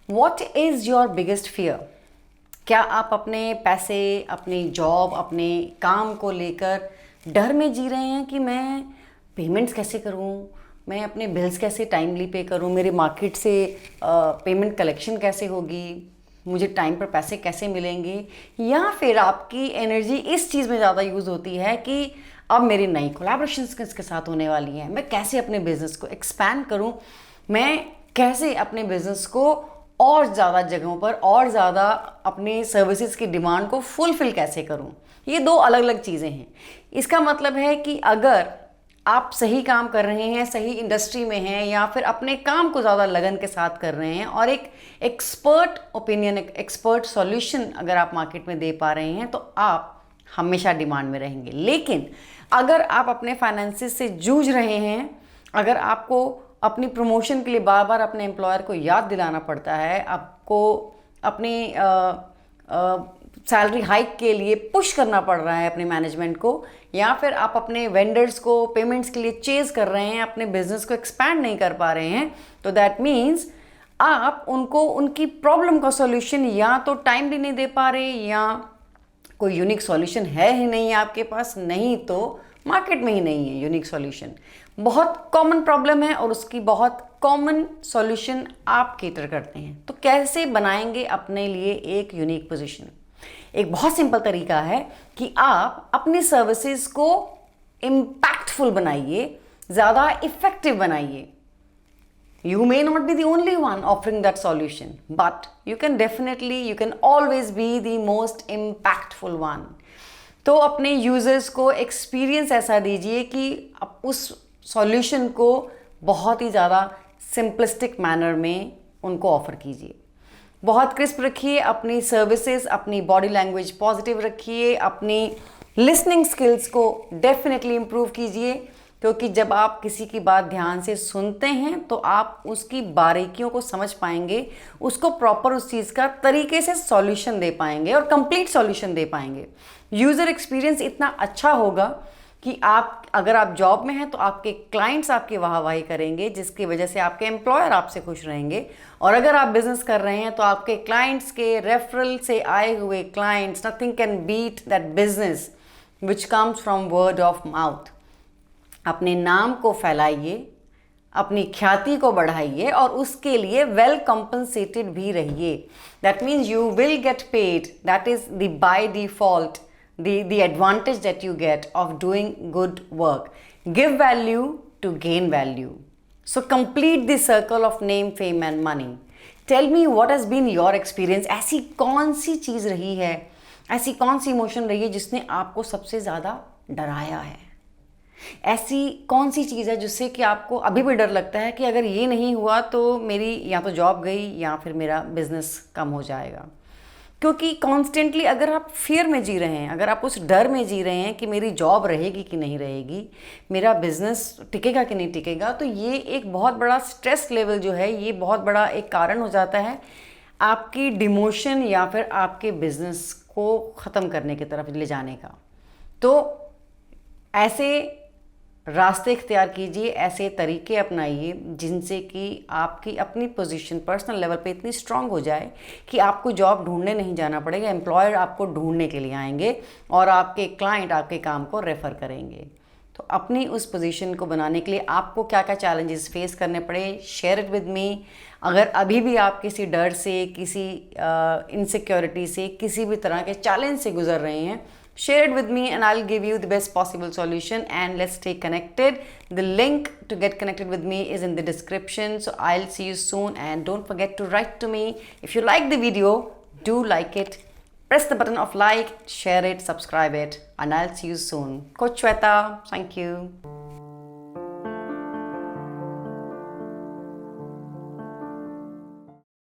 What is your biggest fear? क्या आप अपने पैसे, अपनी जॉब, अपने काम को लेकर डर में जी रहे हैं कि मैं पेमेंट्स कैसे करूं, मैं अपने बिल्स कैसे टाइमली पे करूं, मेरे मार्केट से पेमेंट कलेक्शन कैसे होगी, मुझे टाइम पर पैसे कैसे मिलेंगे? या फिर आपकी एनर्जी इस चीज़ में ज़्यादा यूज़ होती है कि अब मेरी नई कोलैबोरेशंस किसके साथ होने वाली हैं, मैं कैसे अपने बिजनेस को एक्सपैंड करूं, मैं कैसे अपने बिजनेस को और ज़्यादा जगहों पर और ज़्यादा अपने सर्विसेज की डिमांड को फुलफिल कैसे करूं? ये दो अलग अलग चीज़ें हैं। इसका मतलब है कि अगर आप सही काम कर रहे हैं, सही इंडस्ट्री में हैं, या फिर अपने काम को ज़्यादा लगन के साथ कर रहे हैं और एक एक्सपर्ट ओपिनियन, एक एक्सपर्ट सॉल्यूशन अगर आप मार्केट में दे पा रहे हैं, तो आप हमेशा डिमांड में रहेंगे। लेकिन अगर आप अपने फाइनेंसिस से जूझ रहे हैं, अगर आपको अपनी प्रमोशन के लिए बार बार अपने एम्प्लॉयर को याद दिलाना पड़ता है, आपको अपनी सैलरी हाइक के लिए पुश करना पड़ रहा है अपने मैनेजमेंट को, या फिर आप अपने वेंडर्स को पेमेंट्स के लिए चेज कर रहे हैं, अपने बिजनेस को एक्सपैंड नहीं कर पा रहे हैं, तो दैट मीन्स आप उनको उनकी प्रॉब्लम का सॉल्यूशन या तो टाइमली नहीं दे पा रहे, या कोई यूनिक सॉल्यूशन है ही नहीं आपके पास, नहीं तो मार्केट में ही नहीं है यूनिक सॉल्यूशन। बहुत कॉमन प्रॉब्लम है और उसकी बहुत कॉमन सॉल्यूशन आप केटर करते हैं। तो कैसे बनाएंगे अपने लिए एक यूनिक पोजीशन? एक बहुत सिंपल तरीका है कि आप अपनी सर्विसेज को इम्पैक्टफुल बनाइए, ज़्यादा इफेक्टिव बनाइए। You may not be the only one offering that solution, but you can always be the most impactful one. तो अपने यूजर्स को एक्सपीरियंस ऐसा दीजिए कि आप उस सॉल्यूशन को बहुत ही ज़्यादा सिंपलिस्टिक मैनर में उनको ऑफर कीजिए। बहुत क्रिस्प रखिए अपनी सर्विसेज, अपनी बॉडी लैंग्वेज पॉजिटिव रखिए, अपनी लिसनिंग स्किल्स को डेफिनेटली इम्प्रूव कीजिए, क्योंकि जब आप किसी की बात ध्यान से सुनते हैं तो आप उसकी बारीकियों को समझ पाएंगे, उसको प्रॉपर उस चीज़ का तरीके से सॉल्यूशन दे पाएंगे और कंप्लीट सॉल्यूशन दे पाएंगे। यूज़र एक्सपीरियंस इतना अच्छा होगा कि आप, अगर आप जॉब में हैं तो आपके क्लाइंट्स आपकी वाहवाही करेंगे, जिसकी वजह से आपके एम्प्लॉयर आपसे खुश रहेंगे, और अगर आप बिजनेस कर रहे हैं तो आपके क्लाइंट्स के रेफरल से आए हुए clients, nothing can beat that business which comes from word of mouth. अपने नाम को फैलाइए, अपनी ख्याति को बढ़ाइए और उसके लिए वेल कॉम्पनसेटेड भी रहिए। That means you will get paid, that is the by default the advantage that you get of doing good work. Give value to gain value. So complete the circle of name, fame and money. Tell me what has been your experience. ऐसी कौन सी चीज़ रही है, ऐसी कौन सी emotion रही है जिसने आपको सबसे ज़्यादा डराया है? ऐसी कौन सी चीज़ है जिससे कि आपको अभी भी डर लगता है कि अगर ये नहीं हुआ तो मेरी या तो जॉब गई या फिर मेरा बिजनेस कम हो जाएगा? क्योंकि कॉन्स्टेंटली अगर आप फियर में जी रहे हैं, अगर आप उस डर में जी रहे हैं कि मेरी जॉब रहेगी कि नहीं रहेगी, मेरा बिजनेस टिकेगा कि नहीं टिकेगा, तो ये एक बहुत बड़ा स्ट्रेस लेवल जो है, ये बहुत बड़ा एक कारण हो जाता है आपकी डिमोशन या फिर आपके बिजनेस को ख़त्म करने की तरफ ले जाने का। तो ऐसे रास्ते इख्तियार कीजिए, ऐसे तरीके अपनाइए जिनसे कि आपकी अपनी पोजीशन पर्सनल लेवल पे इतनी स्ट्रांग हो जाए कि आपको जॉब ढूंढने नहीं जाना पड़ेगा, एम्प्लॉयर आपको ढूंढने के लिए आएंगे और आपके क्लाइंट आपके काम को रेफ़र करेंगे। तो अपनी उस पोजीशन को बनाने के लिए आपको क्या क्या चैलेंजेस फेस करने पड़े, शेयर इट विद मी। अगर अभी भी आप किसी डर से, किसी इनसिक्योरिटी से, किसी भी तरह के चैलेंज से गुजर रहे हैं, share it with me and I'll give you the best possible solution, and let's stay connected. The link to get connected with me is in the description. So I'll see you soon, and don't forget to write to me. If you like the video, do like it. Press the button of like, share it, subscribe it, and I'll see you soon. Coach Shweta, thank you.